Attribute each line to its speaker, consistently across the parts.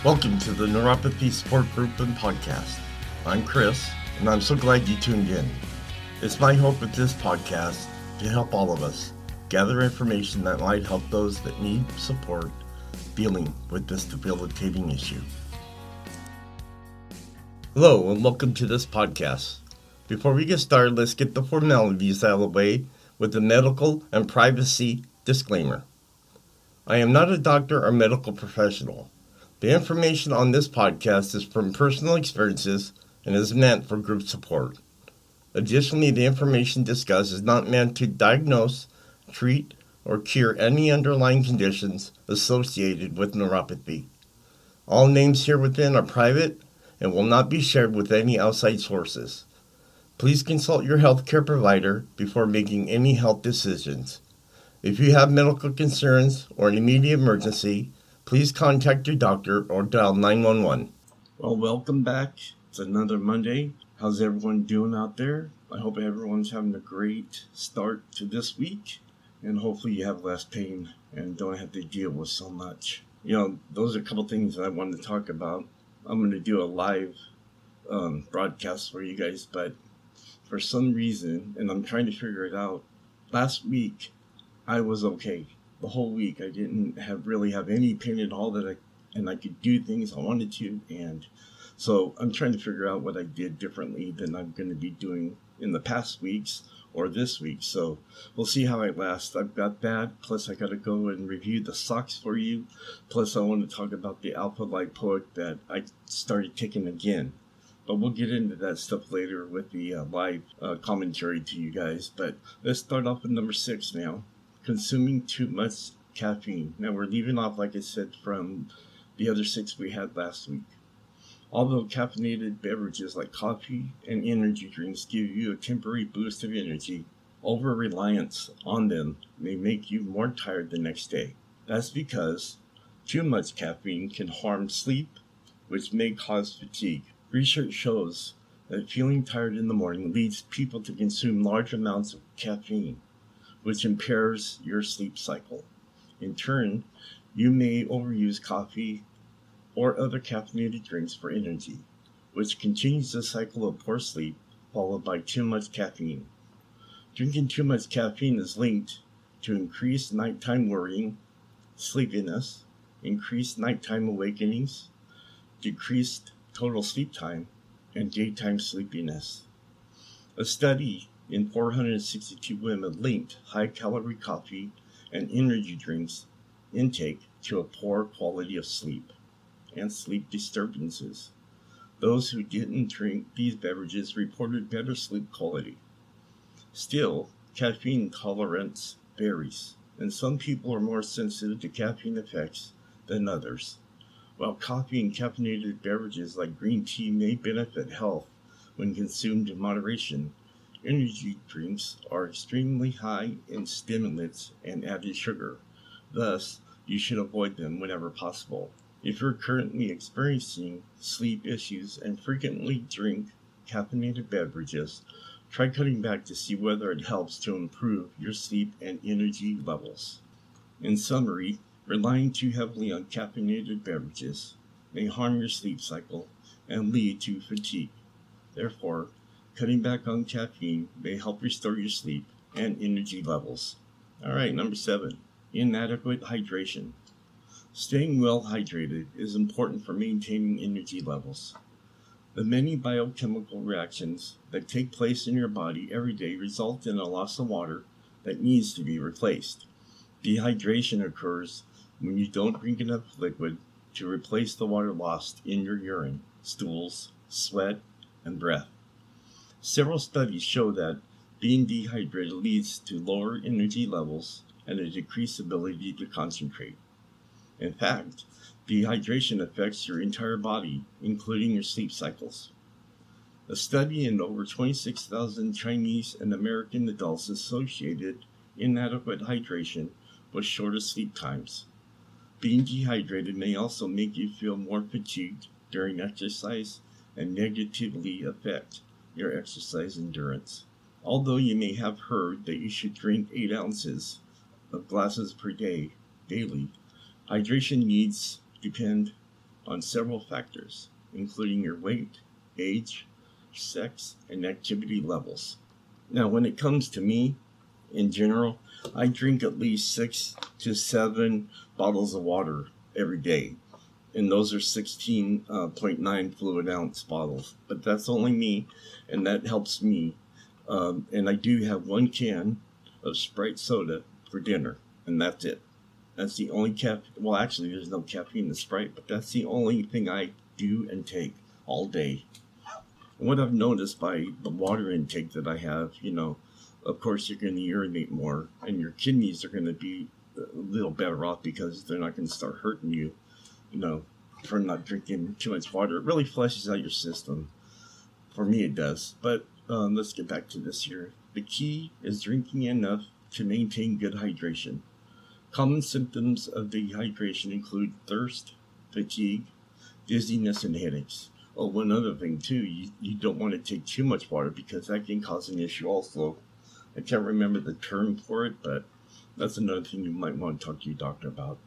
Speaker 1: Welcome to the Neuropathy Support Group and Podcast. I'm Chris, and I'm so glad you tuned in. It's my hope with this podcast to help all of us gather information that might help those that need support dealing with this debilitating issue. Hello, and welcome to this podcast. Before we get started, let's get the formalities out of the way with the medical and privacy disclaimer. I am not a doctor or medical professional. The information on this podcast is from personal experiences and is meant for group support. Additionally, the information discussed is not meant to diagnose, treat, or cure any underlying conditions associated with neuropathy. All names here within are private and will not be shared with any outside sources. Please consult your healthcare provider before making any health decisions. If you have medical concerns or an immediate emergency, please contact your doctor or dial 911. Well, welcome back. It's another Monday. How's everyone doing out there? I hope everyone's having a great start to this week, and hopefully you have less pain and don't have to deal with so much. Those are a couple things that I wanted to talk about. I'm going to do a live broadcast for you guys, but for some reason, and I'm trying to figure it out, last week I was okay. The whole week I didn't really have any pain at all I could do things I wanted to, and so I'm trying to figure out what I did differently than I'm going to be doing in the past weeks or this week. So we'll see how I last. I've got that, plus I got to go and review the socks for you, plus I want to talk about the alpha lipoic that I started taking again. But we'll get into that stuff later with the live commentary to you guys. But let's start off with number 6 now. Consuming too much caffeine. Now we're leaving off, like I said, from the other 6 we had last week. Although caffeinated beverages like coffee and energy drinks give you a temporary boost of energy, over-reliance on them may make you more tired the next day. That's because too much caffeine can harm sleep, which may cause fatigue. Research shows that feeling tired in the morning leads people to consume large amounts of caffeine, which impairs your sleep cycle. In turn, you may overuse coffee or other caffeinated drinks for energy, which continues the cycle of poor sleep followed by too much caffeine. Drinking too much caffeine is linked to increased nighttime worrying, sleepiness, increased nighttime awakenings, decreased total sleep time, and daytime sleepiness. A study in 462 women linked high-calorie coffee and energy drinks intake to a poor quality of sleep and sleep disturbances. Those who didn't drink these beverages reported better sleep quality. Still, caffeine tolerance varies, and some people are more sensitive to caffeine effects than others. While coffee and caffeinated beverages like green tea may benefit health when consumed in moderation, energy drinks are extremely high in stimulants and added sugar. Thus, you should avoid them whenever possible. If you're currently experiencing sleep issues and frequently drink caffeinated beverages, try cutting back to see whether it helps to improve your sleep and energy levels. In summary, relying too heavily on caffeinated beverages may harm your sleep cycle and lead to fatigue. Therefore, cutting back on caffeine may help restore your sleep and energy levels. Alright, number 7, inadequate hydration. Staying well hydrated is important for maintaining energy levels. The many biochemical reactions that take place in your body every day result in a loss of water that needs to be replaced. Dehydration occurs when you don't drink enough liquid to replace the water lost in your urine, stools, sweat, and breath. Several studies show that being dehydrated leads to lower energy levels and a decreased ability to concentrate. In fact, dehydration affects your entire body, including your sleep cycles. A study in over 26,000 Chinese and American adults associated inadequate hydration with shorter sleep times. Being dehydrated may also make you feel more fatigued during exercise and negatively affect your exercise endurance. Although you may have heard that you should drink 8 ounces of glasses per day daily, hydration needs depend on several factors, including your weight, age, sex, and activity levels. Now, when it comes to me, in general, I drink at least 6 to 7 bottles of water every day, and those are 16.9 fluid ounce bottles. But that's only me, and that helps me. And I do have 1 can of Sprite soda for dinner, and that's it. That's the only well, actually, there's no caffeine in the Sprite, but that's the only thing I do and take all day. And what I've noticed by the water intake that I have, of course, you're going to urinate more, and your kidneys are going to be a little better off because they're not going to start hurting you, for not drinking too much water. It really flushes out your system. For me, it does. But let's get back to this here. The key is drinking enough to maintain good hydration. Common symptoms of dehydration include thirst, fatigue, dizziness, and headaches. Oh, one other thing too, you don't want to take too much water because that can cause an issue also. I can't remember the term for it, but that's another thing you might want to talk to your doctor about.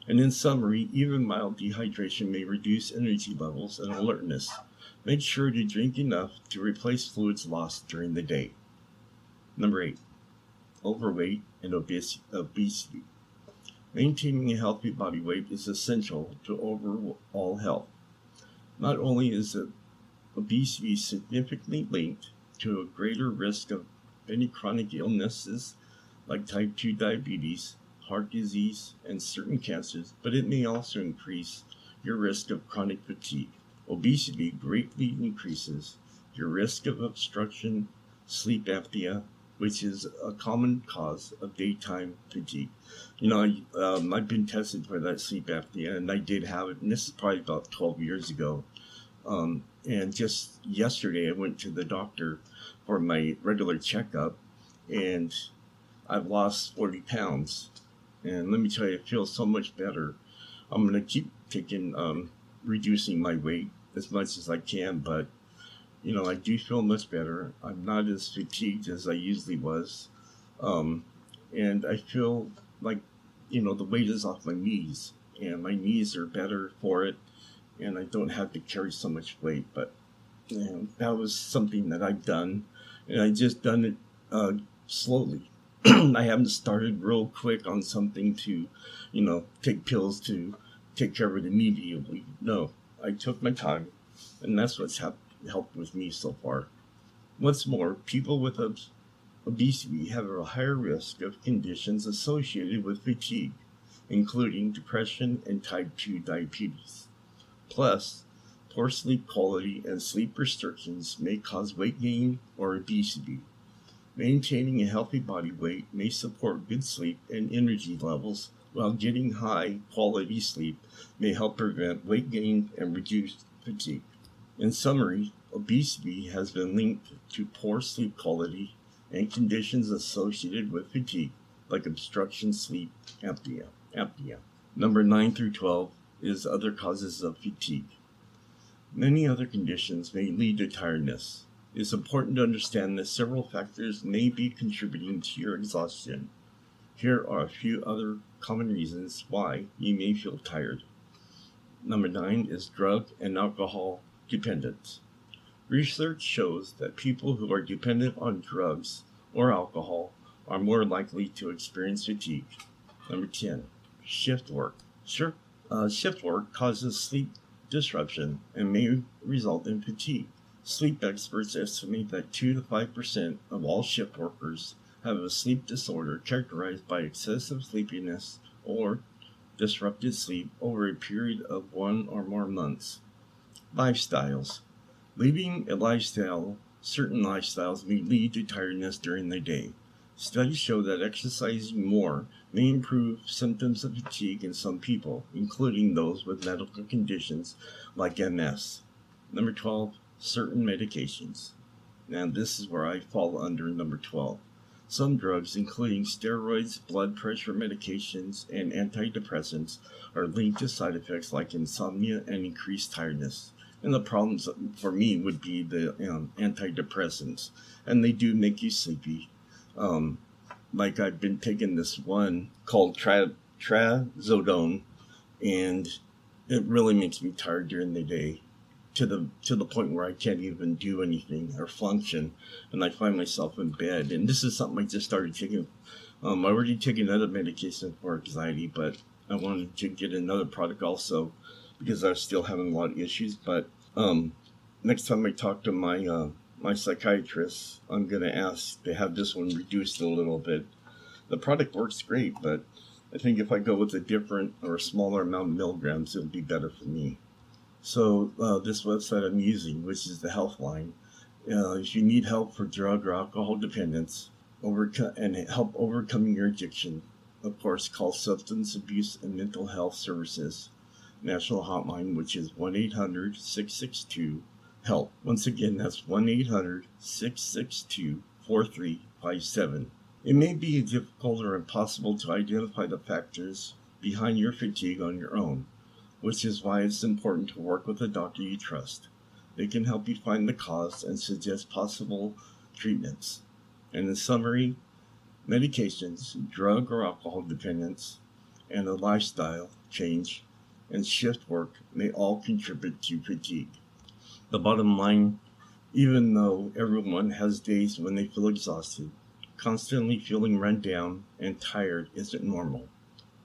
Speaker 1: And in summary, even mild dehydration may reduce energy levels and alertness. Make sure to drink enough to replace fluids lost during the day. Number 8, overweight and obesity. Maintaining a healthy body weight is essential to overall health. Not only is obesity significantly linked to a greater risk of many chronic illnesses like type 2 diabetes, heart disease, and certain cancers, but it may also increase your risk of chronic fatigue. Obesity greatly increases your risk of obstruction, sleep apnea, which is a common cause of daytime fatigue. I've been tested for that sleep apnea, and I did have it, and this is probably about 12 years ago. And just yesterday, I went to the doctor for my regular checkup, and I've lost 40 pounds. And let me tell you, it feels so much better. I'm going to keep reducing my weight as much as I can, but I do feel much better. I'm not as fatigued as I usually was. And I feel like, the weight is off my knees, and my knees are better for it, and I don't have to carry so much weight. But that was something that I've done, and I just done it slowly. I haven't started real quick on something to, take pills to take care of it immediately. No, I took my time, and that's what's helped with me so far. What's more, people with obesity have a higher risk of conditions associated with fatigue, including depression and type 2 diabetes. Plus, poor sleep quality and sleep restrictions may cause weight gain or obesity. Maintaining a healthy body weight may support good sleep and energy levels, while getting high quality sleep may help prevent weight gain and reduce fatigue. In summary, obesity has been linked to poor sleep quality and conditions associated with fatigue, like obstruction sleep apnea. Number 9 through 12 is other causes of fatigue. Many other conditions may lead to tiredness. It is important to understand that several factors may be contributing to your exhaustion. Here are a few other common reasons why you may feel tired. Number 9 is drug and alcohol dependence. Research shows that people who are dependent on drugs or alcohol are more likely to experience fatigue. Number 10, shift work. Shift work causes sleep disruption and may result in fatigue. Sleep experts estimate that 2 to 5% of all shift workers have a sleep disorder characterized by excessive sleepiness or disrupted sleep over a period of 1 or more months. Lifestyles. Leading a lifestyle, certain lifestyles may lead to tiredness during the day. Studies show that exercising more may improve symptoms of fatigue in some people, including those with medical conditions like MS. Number 12, certain medications. Now this is where I fall under number 12. Some drugs, including steroids, blood pressure medications, and antidepressants, are linked to side effects like insomnia and increased tiredness. And the problems for me would be the antidepressants, and they do make you sleepy. Like I've been taking this one called trazodone, and it really makes me tired during the day to the point where I can't even do anything or function, and I find myself in bed. And this is something I just started taking. I already taken another medication for anxiety, but I wanted to get another product also because I was still having a lot of issues. But next time I talk to my psychiatrist, I'm gonna ask to have this one reduced a little bit. The product works great, but I think if I go with a different or a smaller amount of milligrams, it'll be better for me. So this website I'm using, which is the Healthline, if you need help for drug or alcohol dependence and help overcoming your addiction, of course, call Substance Abuse and Mental Health Services National Hotline, which is 1-800-662-HELP. Once again, that's 1-800-662-4357. It may be difficult or impossible to identify the factors behind your fatigue on your own, which is why it's important to work with a doctor you trust. They can help you find the cause and suggest possible treatments. And in summary, medications, drug or alcohol dependence, and a lifestyle change and shift work may all contribute to fatigue. The bottom line, even though everyone has days when they feel exhausted, constantly feeling run down and tired isn't normal.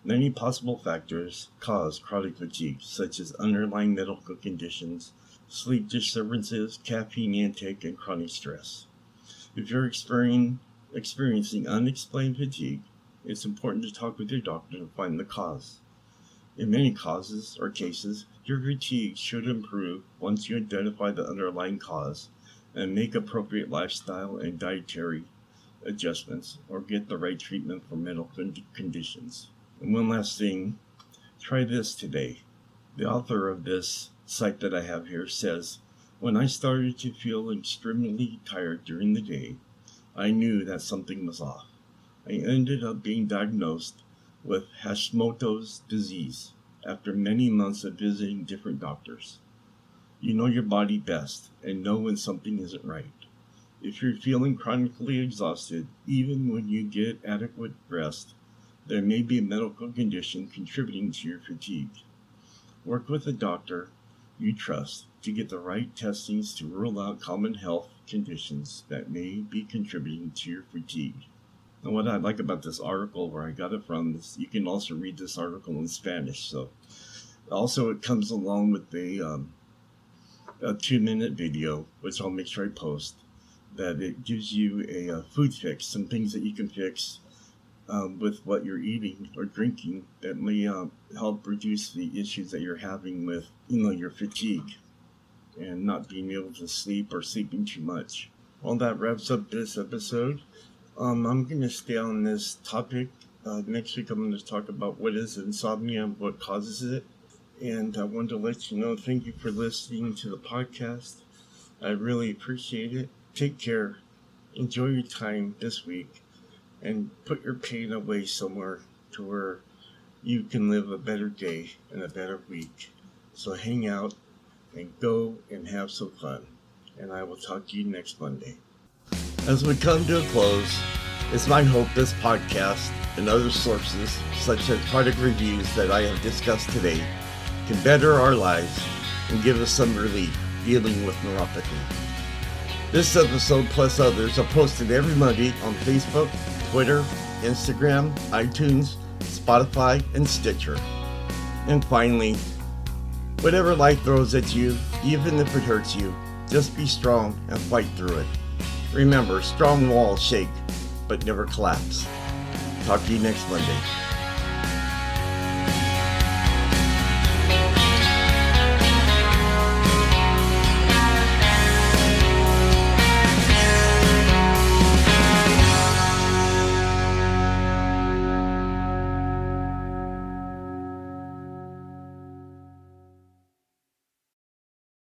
Speaker 1: Many possible factors cause chronic fatigue, such as underlying medical conditions, sleep disturbances, caffeine intake, and chronic stress. If you're experiencing unexplained fatigue, it's important to talk with your doctor to find the cause. In many cases, your fatigue should improve once you identify the underlying cause and make appropriate lifestyle and dietary adjustments or get the right treatment for medical conditions. And one last thing, try this today. The author of this site that I have here says, "When I started to feel extremely tired during the day, I knew that something was off. I ended up being diagnosed with Hashimoto's disease after many months of visiting different doctors. You know your body best and know when something isn't right. If you're feeling chronically exhausted, even when you get adequate rest, there may be a medical condition contributing to your fatigue. Work with a doctor you trust to get the right testings to rule out common health conditions that may be contributing to your fatigue." And what I like about this article, where I got it from, is you can also read this article in Spanish. So also it comes along with a 2-minute video, which I'll make sure I post, that it gives you a food fix, some things that you can fix with what you're eating or drinking that may help reduce the issues that you're having with, your fatigue and not being able to sleep or sleeping too much. Well, that wraps up this episode. I'm going to stay on this topic. Next week I'm going to talk about what is insomnia and what causes it. And I wanted to let you know, thank you for listening to the podcast. I really appreciate it. Take care. Enjoy your time this week. And put your pain away somewhere to where you can live a better day and a better week. So hang out and go and have some fun. And I will talk to you next Monday. As we come to a close, it's my hope this podcast and other sources, such as product reviews that I have discussed today, can better our lives and give us some relief dealing with neuropathy. This episode, plus others, are posted every Monday on Facebook, Twitter, Instagram, iTunes, Spotify, and Stitcher. And finally, whatever life throws at you, even if it hurts you, just be strong and fight through it. Remember, strong walls shake, but never collapse. Talk to you next Monday.